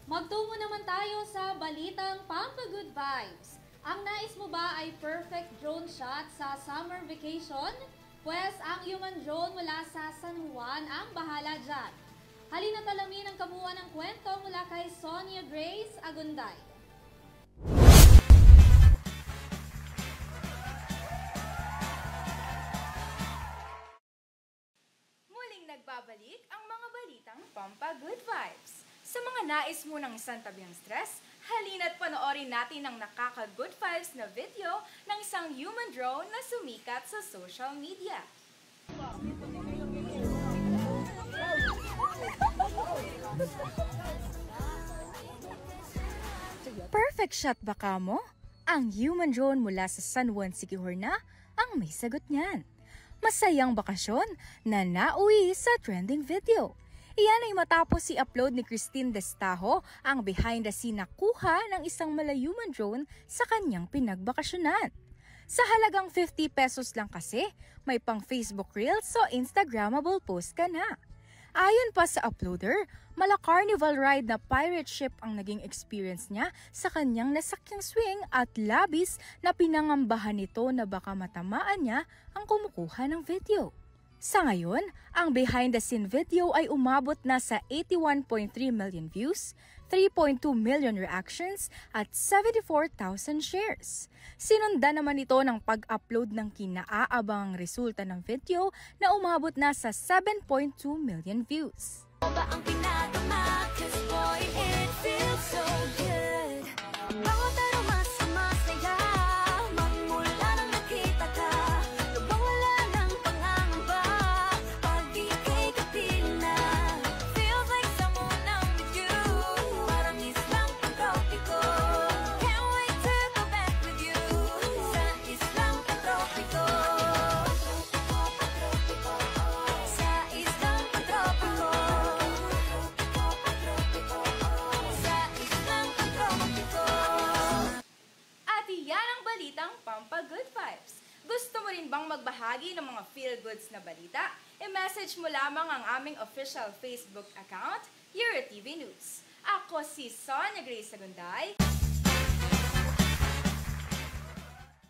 Magtungo naman tayo sa balitang Pampa-Good Vibes. Ang nais mo ba ay perfect drone shot sa summer vacation? Pwes ang Human Drone mula sa San Juan ang bahala dyan. Halina't alamin ang kabuuan ng kwento mula kay Sonia Grace Agunday. Muling nagbabalik ang mga balitang Pampa-Good Vibes. Sa mga nais mo ng isang tabing stress, halina't panoorin natin ang nakaka-good vibes na video ng isang human drone na sumikat sa social media. Perfect shot ba kamo? Ang human drone mula sa San Juan Siquijor na ang may sagot niyan. Masayang bakasyon na nauwi sa trending video. Iyan ay matapos i-upload ni Christine Destajo ang behind the scene na kuha ng isang malayuman drone sa kanyang pinagbakasyonan. Sa halagang 50 pesos lang kasi, may pang Facebook Reels o Instagrammable post ka na. Ayon pa sa uploader, mala carnival ride na pirate ship ang naging experience niya sa kanyang nasakyang swing at labis na pinangambahan nito na baka matamaan niya ang kumukuha ng video. Sa ngayon, ang behind-the-scene video ay umabot na sa 81.3 million views, 3.2 million reactions at 74,000 shares. Sinundan naman ito ng pag-upload ng kinaabangang resulta ng video na umabot na sa 7.2 million views. Pampa-Good Vibes. Gusto mo rin bang magbahagi ng mga feel-goods na balita? I-message mo lamang ang aming official Facebook account, EuroTV News. Ako si Sonia Grace Agunday.